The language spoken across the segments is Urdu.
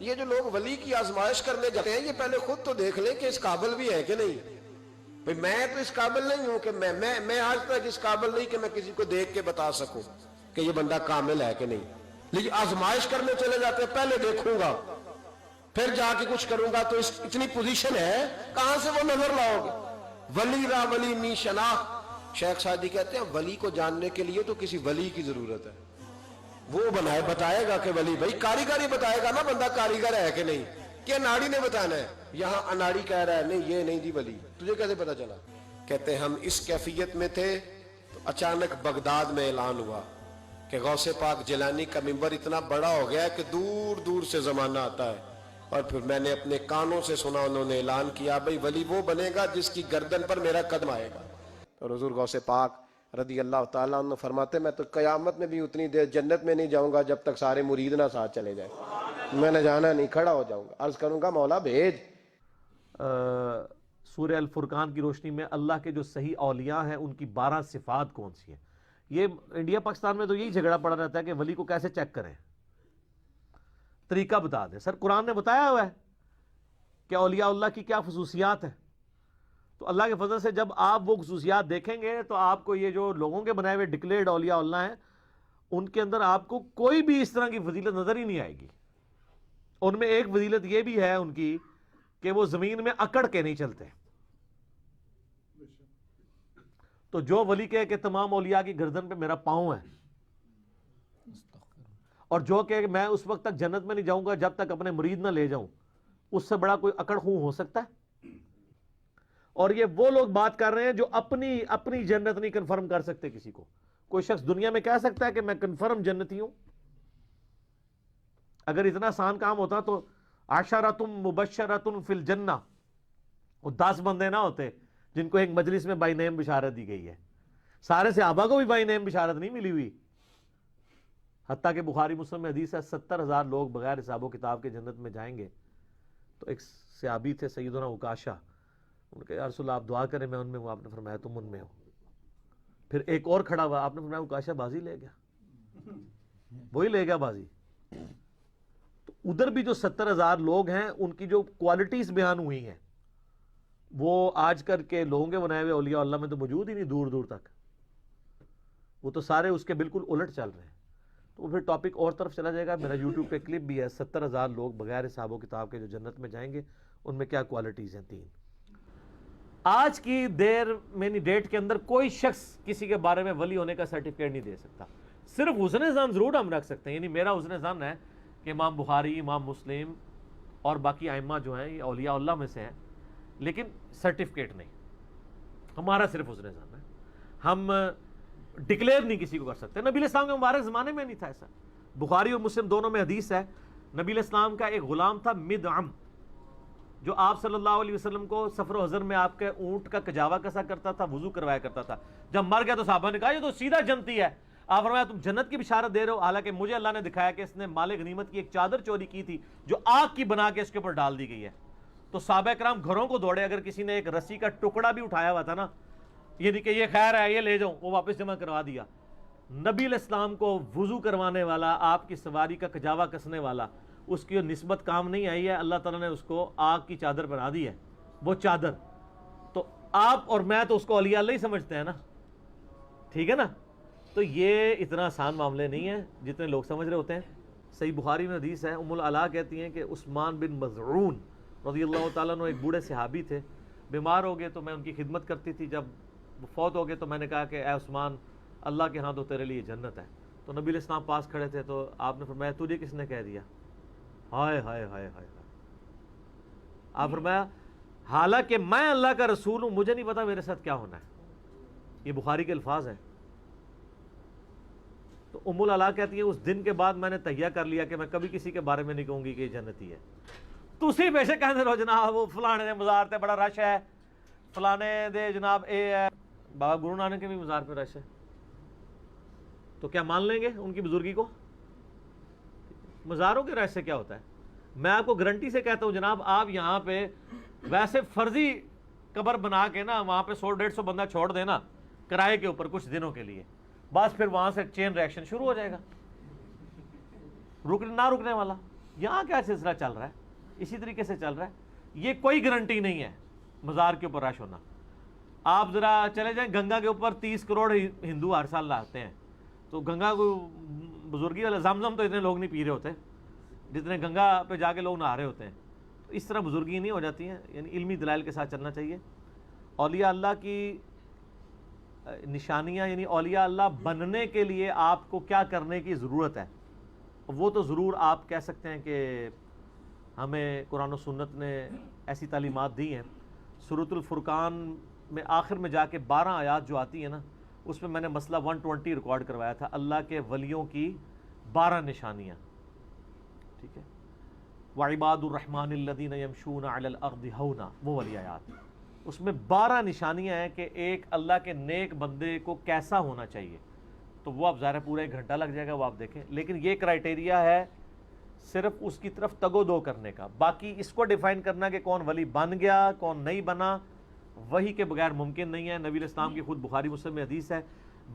یہ جو لوگ ولی کی آزمائش کرنے جاتے ہیں، یہ پہلے خود تو دیکھ لیں کہ اس قابل بھی ہے کہ نہیں. بھئی میں تو اس قابل نہیں ہوں کہ میں آج تک اس قابل نہیں کہ میں کسی کو دیکھ کے بتا سکوں کہ یہ بندہ کامل ہے کہ نہیں. لیکن آزمائش کرنے چلے جاتے ہیں، پہلے دیکھوں گا پھر جا کے کچھ کروں گا. تو اتنی پوزیشن ہے، کہاں سے وہ نظر لاؤ گے؟ ولی را ولی می شناخت. شیخ سعدی کہتے ہیں ولی کو جاننے کے لیے تو کسی ولی کی ضرورت ہے. وہ بتائے گا کہ ولی، بھائی کاریگر ہی بتائے گا نا بندہ کاریگر ہے کہ نہیں، کہ اناڑی نے بتانا ہے. یہاں اناڑی کہہ رہا ہے نہیں یہ نہیں دی ولی، تجھے کیسے پتا چلا؟ کہتے ہیں ہم اس کیفیت میں تھے تو اچانک بغداد میں اعلان ہوا کہ غوث پاک جیلانی کا منبر اتنا بڑا ہو گیا کہ دور دور سے زمانہ آتا ہے. اور پھر میں نے اپنے کانوں سے سنا، انہوں نے اعلان کیا بھئی ولی وہ بنے گا جس کی گردن پر میرا قدم آئے گا. اور حضور غوث پاک رضی اللہ تعالیٰ عنہ فرماتے میں تو قیامت میں بھی اتنی دیر جنت میں نہیں جاؤں گا جب تک سارے مرید نہ ساتھ چلے جائیں. میں نے جانا نہیں، کھڑا ہو جاؤں گا، عرض کروں گا مولا بھیج. سورہ الفرقان کی روشنی میں اللہ کے جو صحیح اولیاء ہیں ان کی 12 صفات کون سی ہیں. یہ انڈیا پاکستان میں تو یہی جھگڑا پڑا رہتا ہے کہ ولی کو کیسے چیک کریں، طریقہ بتا دیں. سر قرآن نے بتایا ہوا ہے کہ اولیاء اللہ کی کیا خصوصیات ہیں. تو اللہ کے فضل سے جب آپ وہ خصوصیات دیکھیں گے تو آپ کو یہ جو لوگوں کے بنائے ہوئے ڈکلیئرڈ اولیاء اللہ ہیں ان کے اندر آپ کو کوئی بھی اس طرح کی فضیلت نظر ہی نہیں آئے گی. ان میں ایک فضیلت یہ بھی ہے ان کی کہ وہ زمین میں اکڑ کے نہیں چلتے. تو جو ولی کہے کہ تمام اولیاء کی گردن پہ میرا پاؤں ہے، اور جو کہ میں اس وقت تک جنت میں نہیں جاؤں گا جب تک اپنے مرید نہ لے جاؤں، اس سے بڑا کوئی اکڑ خوں ہو سکتا ہے؟ اور یہ وہ لوگ بات کر رہے ہیں جو اپنی جنت نہیں کنفرم کر سکتے کسی کو. کوئی شخص دنیا میں کہہ سکتا ہے کہ میں کنفرم جنتی ہوں؟ اگر اتنا آسان کام ہوتا تو عشرۃ مبشرۃ فی الجنہ، وہ 10 بندے نہ ہوتے جن کو ایک مجلس میں بائی نیم بشارت دی گئی ہے. سارے صحابہ کو بھی بائی نیم بشارت نہیں ملی ہوئی. حتیٰ کہ بخاری مسلم میں حدیث ہے 70,000 لوگ بغیر حساب و کتاب کے جنت میں جائیں گے. تو ایک صحابی تھے سیدنا عکاشہ، ان کے یا رسول اللہ آپ دعا کریں میں ان میں ہوں. آپ نے فرمایا تم ان میں ہو. پھر ایک اور کھڑا ہوا، آپ نے فرمایا عکاشہ بازی لے گیا، وہی لے گیا بازی. تو ادھر بھی جو 70,000 لوگ ہیں ان کی جو کوالٹیز بیان ہوئی ہیں وہ آج کل کے لوگوں کے بنائے ہوئے اولیاء اللہ میں تو موجود ہی نہیں دور دور تک. وہ تو سارے اس کے بالکل الٹ چل رہے ہیں. تو وہ پھر ٹاپک اور طرف چلا جائے گا. میرا یوٹیوب پہ کلپ بھی ہے 70,000 لوگ بغیر حساب و کتاب کے جو جنت میں جائیں گے ان میں کیا کوالٹیز ہیں. 3 آج کی دیر میں ڈیٹ کے اندر کوئی شخص کسی کے بارے میں ولی ہونے کا سرٹیفکیٹ نہیں دے سکتا. صرف حسن ظن ضرور ہم رکھ سکتے ہیں، یعنی میرا حسن ظن ہے کہ امام بخاری، امام مسلم اور باقی ائمہ جو ہیں یہ اولیاء اللہ میں سے ہیں، لیکن سرٹیفکیٹ نہیں. ہمارا صرف حسن ظن ہے، ہم ڈکلیئر نہیں کسی کو کر سکتے. نبی علیہ السلام کے مبارک زمانے میں نہیں تھا ایسا. بخاری اور مسلم دونوں میں حدیث ہے، نبی علیہ السلام کا ایک غلام تھا مدعم، جو آپ صلی اللہ علیہ وسلم کو سفر و حضر میں آپ کے اونٹ کا کجاوا کسا کرتا تھا، وضو کروایا کرتا تھا. جب مر گیا تو صحابہ نے کہا یہ تو سیدھا جنتی ہے. آپ فرمایا تم جنت کی بشارت دے رہے ہو، حالانکہ مجھے اللہ نے دکھایا کہ اس نے مال غنیمت کی ایک چادر چوری کی تھی جو آگ کی بنا کے اس کے اوپر ڈال دی گئی ہے. تو صحابہ کرام گھروں کو دوڑے. اگر کسی نے ایک رسی کا ٹکڑا بھی اٹھایا ہوا تھا نا، یہ نہیں کہ یہ خیر ہے یہ لے جاؤں، وہ واپس جمع کروا دیا. نبی علیہ السلام کو وضو کروانے والا، آپ کی سواری کا کجاوا کسنے والا، اس کی نسبت کام نہیں آئی ہے. اللہ تعالیٰ نے اس کو آگ کی چادر بنا دی ہے. وہ چادر تو آپ اور میں تو اس کو اولیاء اللہ ہی سمجھتے ہیں نا، ٹھیک ہے نا. تو یہ اتنا آسان معاملے نہیں ہے جتنے لوگ سمجھ رہے ہوتے ہیں. صحیح بخاری میں حدیث ہے، ام العلا کہتی ہیں کہ عثمان بن مظعون رضی اللہ تعالیٰ عنہ ایک بوڑھے صحابی تھے، بیمار ہو گئے تو میں ان کی خدمت کرتی تھی. جب وہ فوت ہو گئے تو میں نے کہا کہ اے عثمان، اللہ کے ہاں تو تیرے لیے جنت ہے. تو نبی علیہ السلام پاس کھڑے تھے تو آپ نے فرمایا تجھے کس نے کہہ دیا؟ ہائے ہائے ہائے ہائے. آپ فرمایا حالانکہ میں اللہ کا رسول ہوں، مجھے نہیں پتا میرے ساتھ کیا ہونا ہے. یہ بخاری کے الفاظ ہیں. تو ام العلا کہتی ہے اس دن کے بعد میں نے تہیہ کر لیا کہ میں کبھی کسی کے بارے میں نہیں کہوں گی کہ یہ جنتی ہے. تسی پیشے کہنے رہو جناب وہ فلانے دے مزار تے بڑا رش ہے، فلانے دے جناب اے ہے. بابا گرو نانک کے بھی مزار پہ رش ہے، تو کیا مان لیں گے ان کی بزرگی کو؟ مزاروں کے رش سے کیا ہوتا ہے؟ میں آپ کو گارنٹی سے کہتا ہوں جناب، آپ یہاں پہ ویسے فرضی قبر بنا کے نا وہاں پہ 100-150 بندہ چھوڑ دینا کرائے کے اوپر کچھ دنوں کے لیے، بس پھر وہاں سے چین ریاکشن شروع ہو جائے گا، نہ رکنے والا. یہاں کیا سلسلہ چل رہا ہے، اسی طریقے سے چل رہا ہے. یہ کوئی گارنٹی نہیں ہے مزار کے اوپر رش ہونا. آپ ذرا چلے جائیں گنگا کے اوپر 30 کروڑ ہندو ہر سال لاتے ہیں، تو گنگا کو بزرگی والا زمزم تو اتنے لوگ نہیں پی رہے ہوتے جتنے گنگا پہ جا کے لوگ نہا رہے ہوتے ہیں. تو اس طرح بزرگی نہیں ہو جاتی ہیں، یعنی علمی دلائل کے ساتھ چلنا چاہیے. اولیاء اللہ کی نشانیاں، یعنی اولیاء اللہ بننے کے لیے آپ کو کیا کرنے کی ضرورت ہے، وہ تو ضرور آپ کہہ سکتے ہیں کہ ہمیں قرآن و سنت نے ایسی تعلیمات دی ہیں. سورۃ الفرقان میں آخر میں جا کے 12 آیات جو آتی ہیں نا، اس میں نے مسئلہ 120 ریکارڈ کروایا تھا، اللہ کے ولیوں کی 12 نشانیاں. ٹھیک ہے، وعباد الرحمن الذین یمشون علی الارض ہونا، وہ والی آیات. اس میں 12 نشانیاں ہیں کہ ایک اللہ کے نیک بندے کو کیسا ہونا چاہیے. تو وہ آپ ظاہر پورا 1 گھنٹہ لگ جائے گا وہ آپ دیکھیں، لیکن یہ کرائٹیریا ہے صرف اس کی طرف تگ و دو کرنے کا. باقی اس کو ڈیفائن کرنا کہ کون ولی بن گیا کون نہیں بنا، وہی کے بغیر ممکن نہیں ہے. نبی علیہ السلام کی خود بخاری مسلم میں حدیث ہے،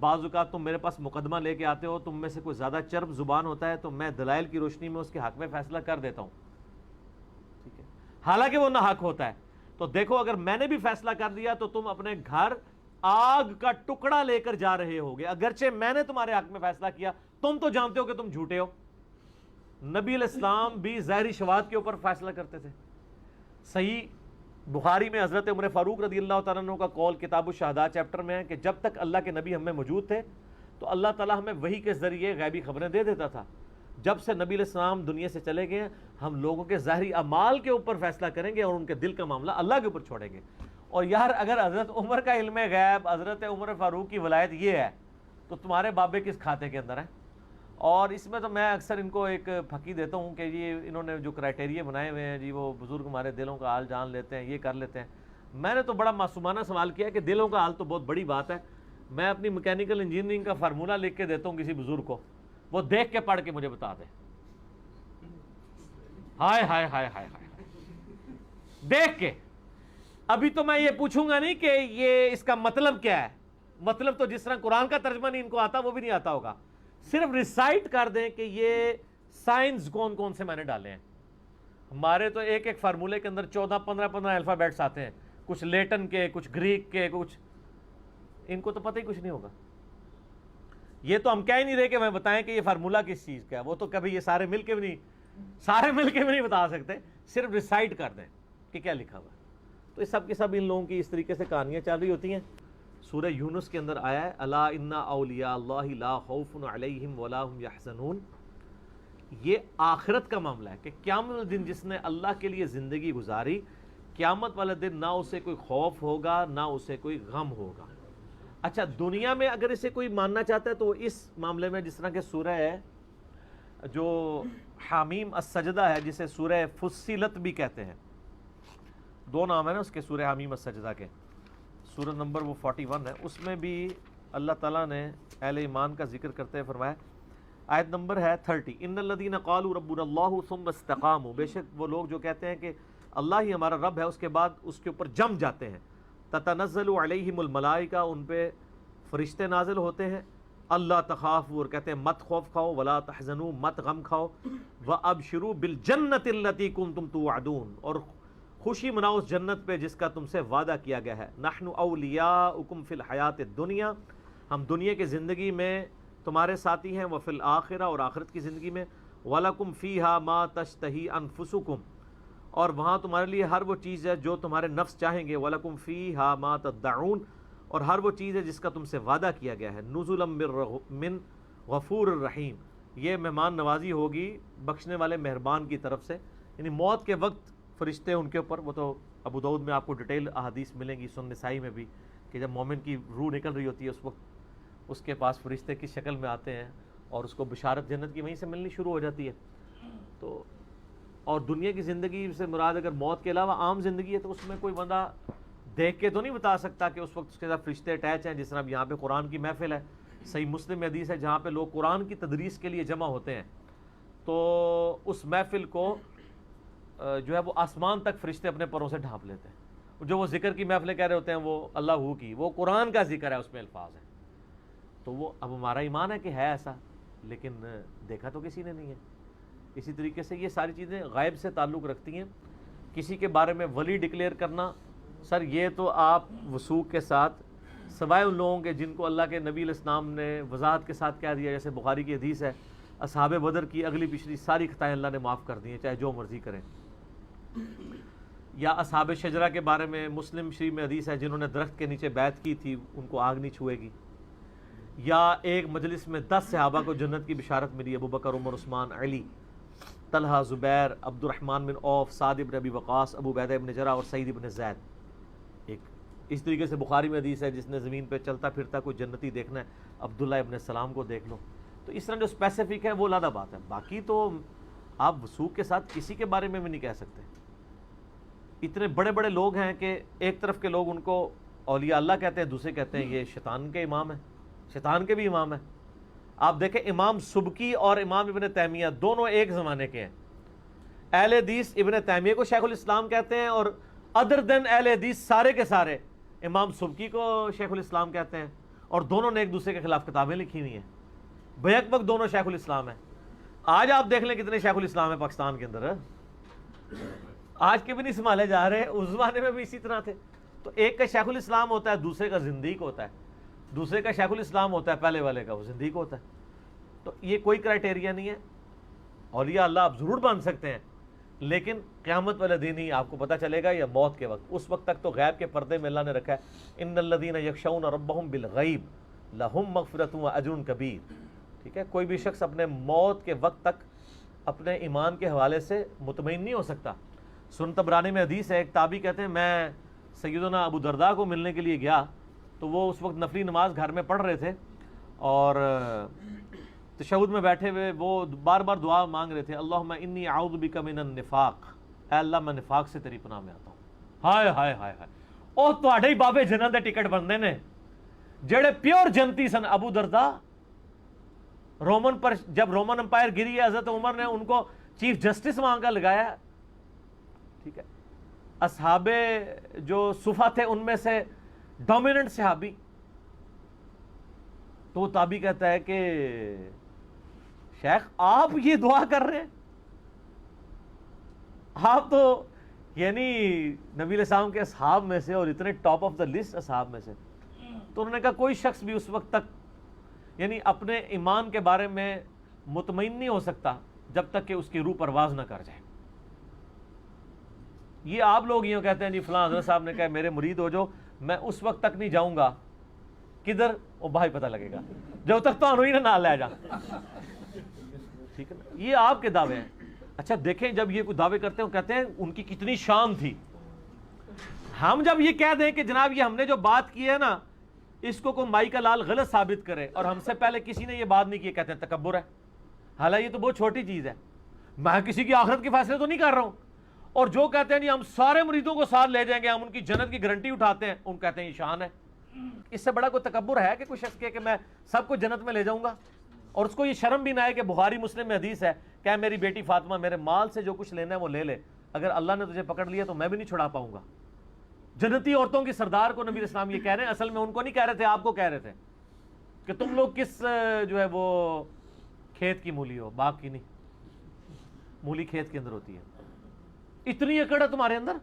بعض اوقات تم میرے پاس مقدمہ لے کے آتے ہو، تم میں سے کوئی زیادہ چرب زبان ہوتا ہے تو میں دلائل کی روشنی میں اس کے حق میں فیصلہ کر دیتا ہوں. ٹھیک ہے، حالانکہ وہ ناحق ہوتا ہے. تو دیکھو اگر میں نے بھی فیصلہ کر دیا تو تم اپنے گھر آگ کا ٹکڑا لے کر جا رہے ہوگے، اگرچہ میں نے تمہارے حق میں فیصلہ کیا. تم تو جانتے ہو کہ تم جھوٹے ہو. نبی علیہ السلام بھی ظاہری شواہد کے اوپر فیصلہ کرتے تھے. صحیح بخاری میں حضرت عمر فاروق رضی اللہ تعالیٰ عنہ کا قول کتاب الشہادات چیپٹر میں ہے کہ جب تک اللہ کے نبی ہم میں موجود تھے تو اللہ تعالیٰ ہمیں وحی کے ذریعے غیبی خبریں دے دیتا تھا. جب سے نبی علیہ السلام دنیا سے چلے گئے ہم لوگوں کے ظاہری اعمال کے اوپر فیصلہ کریں گے اور ان کے دل کا معاملہ اللہ کے اوپر چھوڑیں گے. اور یار اگر حضرت عمر کا علم غیب، حضرت عمر فاروق کی ولایت یہ ہے تو تمہارے بابے کس کھاتے کے اندر ہیں؟ اور اس میں تو میں اکثر ان کو ایک پھکی دیتا ہوں کہ یہ انہوں نے جو کرائٹیریا بنائے ہوئے ہیں جی، وہ بزرگ ہمارے دلوں کا حال جان لیتے ہیں، یہ کر لیتے ہیں. میں نے تو بڑا معصومانہ سوال کیا کہ دلوں کا حال تو بہت بڑی بات ہے. میں اپنی میکینیکل انجینئرنگ کا فارمولہ لکھ کے دیتا ہوں کسی بزرگ کو، وہ دیکھ کے پڑھ کے مجھے بتا دے. ہائے ہائے ہائے ہائے ہائے، دیکھ کے. ابھی تو میں یہ پوچھوں گا نہیں کہ یہ اس کا مطلب کیا ہے. مطلب تو جس طرح قرآن کا ترجمہ نہیں ان کو آتا وہ بھی نہیں آتا ہوگا. صرف ریسائٹ کر دیں کہ یہ سائنس کون کون سے میں نے ڈالے ہیں. ہمارے تو ایک ایک فارمولے کے اندر 14-15 الفابیٹس آتے ہیں، کچھ لیٹن کے، کچھ گریک کے، کچھ. ان کو تو پتہ ہی کچھ نہیں ہوگا. یہ تو ہم کہہ ہی نہیں رہے کہ میں بتائیں کہ یہ فارمولہ کس چیز کا ہے، وہ تو کبھی یہ سارے مل کے بھی نہیں بتا سکتے. صرف ریسائٹ کر دیں کہ کیا لکھا ہوا ہے. تو اس سب کے سب ان لوگوں کی اس طریقے سے کہانیاں چل رہی ہوتی ہیں. سورہ یونس کے اندر آیا ہے الا ان اولیاء اللہ لا خوف علیہم ولا هم یحزنون. یہ آخرت کا معاملہ ہے کہ قیامت والے دن جس نے اللہ کے لیے زندگی گزاری، قیامت والے دن نہ اسے کوئی خوف ہوگا نہ اسے کوئی غم ہوگا. اچھا، دنیا میں اگر اسے کوئی ماننا چاہتا ہے تو اس معاملے میں جس طرح کہ سورہ ہے جو حامیم السجدہ ہے، جسے سورہ فصلت بھی کہتے ہیں، 2 نام ہے نا اس کے سورہ حامیم السجدہ کے. سورہ نمبر وہ 41 ہے. اس میں بھی اللہ تعالیٰ نے اہل ایمان کا ذکر کرتے ہوئے فرمایا، آیت نمبر ہے 30، ان الذین قالوا ربنا اللہ ثم استقاموا، بے شک وہ لوگ جو کہتے ہیں کہ اللہ ہی ہمارا رب ہے اس کے بعد اس کے اوپر جم جاتے ہیں. تتنزل علیہم الملائکہ، ان پہ فرشتے نازل ہوتے ہیں. اللہ تخافوا، اور کہتے ہیں مت خوف کھاؤ، ولا تحزنوا، مت غم کھاؤ، وابشروا بالجنۃ التي کنتم توعدون، اور خوشی مناؤ اس جنت پہ جس کا تم سے وعدہ کیا گیا ہے. نحن اولیاؤکم فی الحیات الدنیا، ہم دنیا کی زندگی میں تمہارے ساتھی ہیں، وفی الآخرہ، اور آخرت کی زندگی میں. وَلَكُمْ فِيهَا مَا تَشْتَهِي أَنفُسُكُمْ، اور وہاں تمہارے لیے ہر وہ چیز ہے جو تمہارے نفس چاہیں گے. وَلَكُمْ فِيهَا مَا تَدَّعُونَ، اور ہر وہ چیز ہے جس کا تم سے وعدہ کیا گیا ہے. نُزُلًا مِّن غَفُورٍ رَحِيمٍ، یہ مہمان نوازی ہوگی بخشنے والے مہربان کی طرف سے. یعنی موت کے وقت فرشتے ان کے اوپر، وہ تو ابو داؤد میں آپ کو ڈیٹیل احادیث ملیں گی، سنن نسائی میں بھی، کہ جب مومن کی روح نکل رہی ہوتی ہے اس وقت اس کے پاس فرشتے کی شکل میں آتے ہیں اور اس کو بشارت جنت کی وہیں سے ملنی شروع ہو جاتی ہے. تو اور دنیا کی زندگی سے مراد اگر موت کے علاوہ عام زندگی ہے تو اس میں کوئی بندہ دیکھ کے تو نہیں بتا سکتا کہ اس وقت اس کے ساتھ فرشتے اٹیچ ہیں. جس طرح یہاں پہ قرآن کی محفل ہے، صحیح مسلم میں حدیث ہے جہاں پہ لوگ قرآن کی تدریس کے لیے جمع ہوتے ہیں، تو اس محفل کو جو ہے وہ آسمان تک فرشتے اپنے پروں سے ڈھانپ لیتے ہیں. جو وہ ذکر کی محفلیں کہہ رہے ہوتے ہیں وہ اللہ ہو کی، وہ قرآن کا ذکر ہے، اس میں الفاظ ہیں. تو وہ اب ہمارا ایمان ہے کہ ہے ایسا، لیکن دیکھا تو کسی نے نہیں ہے. اسی طریقے سے یہ ساری چیزیں غیب سے تعلق رکھتی ہیں. کسی کے بارے میں ولی ڈکلیئر کرنا، سر یہ تو آپ وثوق کے ساتھ، سوائے ان لوگوں کے جن کو اللہ کے نبی علیہ السلام نے وضاحت کے ساتھ کہہ دیا، جیسے بخاری کی حدیث ہے اصحاب بدر کی اگلی پچھلی ساری خطائیں اللہ نے معاف کر دی ہیں چاہے جو مرضی کریں. یا اصحاب شجرہ کے بارے میں مسلم شریف میں حدیث ہے جنہوں نے درخت کے نیچے بیعت کی تھی ان کو آگ نہیں چھوئے گی. یا ایک مجلس میں 10 صحابہ کو جنت کی بشارت ملی، ابو بکر، عمر، عثمان، علی، طلحہ، زبیر، عبد الرحمن بن عوف، سعد بن ابی وقاص، ابو عبیدہ بن جرح اور سعید بن زید. ایک اس طریقے سے بخاری میں حدیث ہے جس نے زمین پہ چلتا پھرتا کوئی جنتی دیکھنا ہے عبداللہ ابن السلام کو دیکھ لو. تو اس طرح جو اسپیسیفک ہے وہ علیحدہ بات ہے. باقی تو آپ وثوق کے ساتھ کسی کے بارے میں بھی نہیں کہہ سکتے. اتنے بڑے بڑے لوگ ہیں کہ ایک طرف کے لوگ ان کو اولیاء اللہ کہتے ہیں، دوسرے کہتے ہیں یہ شیطان کے امام ہیں، شیطان کے بھی امام ہیں. آپ دیکھیں امام سبکی اور امام ابن تیمیہ دونوں ایک زمانے کے ہیں. اہل حدیث ابن تیمیہ کو شیخ الاسلام کہتے ہیں اور ادر دین اہل حدیث سارے کے سارے امام سبکی کو شیخ الاسلام کہتے ہیں، اور دونوں نے ایک دوسرے کے خلاف کتابیں لکھی ہوئی ہیں. بیک بک دونوں شیخ الاسلام ہیں. آج آپ دیکھ لیں کتنے شیخ الاسلام ہیں پاکستان کے اندر. آج کے بھی نہیں سنبھالے جا رہے، اس زمانے میں بھی اسی طرح تھے. تو ایک کا شیخ الاسلام ہوتا ہے، دوسرے کا زندیق ہوتا ہے. دوسرے کا شیخ الاسلام ہوتا ہے، پہلے والے کا وہ زندیق ہوتا ہے. تو یہ کوئی کرائٹیریا نہیں ہے. اولیاء اللہ آپ ضرور بن سکتے ہیں، لیکن قیامت والے دن ہی آپ کو پتہ چلے گا یا موت کے وقت. اس وقت تک تو غیب کے پردے میں اللہ نے رکھا ہے ان الذین یخشون ربہم بالغیب لہم مغفرۃ واجر کبیر. ٹھیک ہے، کوئی بھی شخص اپنے موت کے وقت تک اپنے ایمان کے حوالے سے مطمئن نہیں ہو سکتا. سنن طبرانی میں حدیث ہے، ایک تابعی کہتے ہیں میں سیدنا ابو درداء کو ملنے کے لیے گیا تو وہ اس وقت نفلی نماز گھر میں پڑھ رہے تھے اور تشہد میں بیٹھے ہوئے وہ بار بار دعا مانگ رہے تھے، اللہم انی اعوذ بک من النفاق، اے اللہ میں نفاق سے تیری پناہ میں آتا ہوں. ہائے ہائے ہائے ہائے، او تواڈے ہی بابے جنت دے ٹکٹ بننے نے جڑے پیور جنتی سن. ابو درداء رومن پر جب رومن امپائر گری ہے حضرت عمر نے ان کو چیف جسٹس وہاں کا لگایا. ٹھیک ہے، اصحاب جو صفہ تھے ان میں سے ڈومیننٹ صحابی. تو وہ تابعی کہتا ہے کہ شیخ آپ یہ دعا کر رہے ہیں، آپ تو یعنی نبی علیہ السلام کے اصحاب میں سے اور اتنے ٹاپ آف دا لسٹ اصحاب میں سے. تو انہوں نے کہا کوئی شخص بھی اس وقت تک یعنی اپنے ایمان کے بارے میں مطمئن نہیں ہو سکتا جب تک کہ اس کی روح پرواز نہ کر جائے. یہ آپ لوگ یوں کہتے ہیں جی فلاں حضرت صاحب نے کہا میرے مرید ہو جو، میں اس وقت تک نہیں جاؤں گا. کدھر؟ وہ بھائی پتہ لگے گا جب تک تو انہوں ہی نہ لے جا. ٹھیک ہے نا، یہ آپ کے دعوے ہیں. اچھا دیکھیں جب یہ کوئی دعوے کرتے ہیں کہتے ہیں ان کی کتنی شان تھی. ہم جب یہ کہہ دیں کہ جناب یہ ہم نے جو بات کی ہے نا اس کو کوئی مائی کا لال غلط ثابت کرے اور ہم سے پہلے کسی نے یہ بات نہیں کی، کہتے ہیں تکبر ہے. حالانکہ یہ تو بہت چھوٹی چیز ہے. میں کسی کی آخرت کے فیصلے تو نہیں کر رہا ہوں. اور جو کہتے ہیں جی ہم سارے مریدوں کو ساتھ لے جائیں گے، ہم ان کی جنت کی گارنٹی اٹھاتے ہیں، ان کہتے ہیں یہ شان ہے. اس سے بڑا کوئی تکبر ہے کہ کوئی شخص کہے کہ میں سب کو جنت میں لے جاؤں گا اور اس کو یہ شرم بھی نہ آئے کہ بخاری مسلم میں حدیث ہے کہ میری بیٹی فاطمہ میرے مال سے جو کچھ لینا ہے وہ لے لے، اگر اللہ نے تجھے پکڑ لیا تو میں بھی نہیں چھڑا پاؤں گا. جنتی عورتوں کی سردار کو نبی علیہ السلام یہ کہہ رہے ہیں. اصل میں ان کو نہیں کہہ رہے تھے، آپ کو کہہ رہے تھے کہ تم لوگ کس جو ہے وہ کھیت کی مولی ہو، باغ کی نہیں. مولی کھیت کے اندر ہوتی ہے. اتنی اکڑ ہے تمہارے اندر.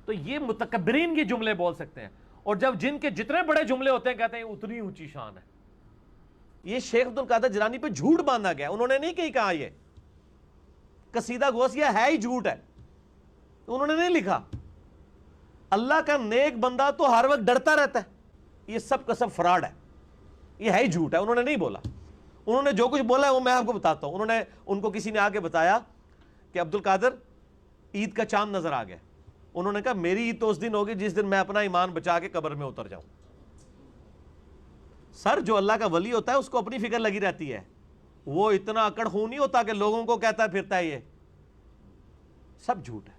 تو یہ متکبرین کے جملے بول سکتے ہیں، اور جب جن کے جتنے بڑے جملے ہوتے ہیں کہتے ہیں اتنی اونچی شان ہے. یہ شیخ عبد القادر جیلانی پہ جھوٹ باندھا گیا. انہوں نے نہیں کہا یہ قصیدہ غوثیہ ہے ہی جھوٹ ہے، انہوں نے نہیں لکھا. اللہ کا نیک بندہ تو ہر وقت ڈرتا رہتا ہے. یہ سب کا سب فراڈ ہے، یہ ہے ہی جھوٹ ہے. انہوں نے نہیں بولا. انہوں نے جو کچھ بولا ہے وہ میں آپ کو بتاتا ہوں. انہوں نے ان کو کسی نے آ کے بتایا کہ عبد القادر عید کا چاند نظر آ گیا. انہوں نے کہا میری عید تو اس دن ہوگی جس دن میں اپنا ایمان بچا کے قبر میں اتر جاؤں. سر جو اللہ کا ولی ہوتا ہے اس کو اپنی فکر لگی رہتی ہے. وہ اتنا اکڑ خون نہیں ہوتا کہ لوگوں کو کہتا پھرتا ہے. یہ سب جھوٹ ہے.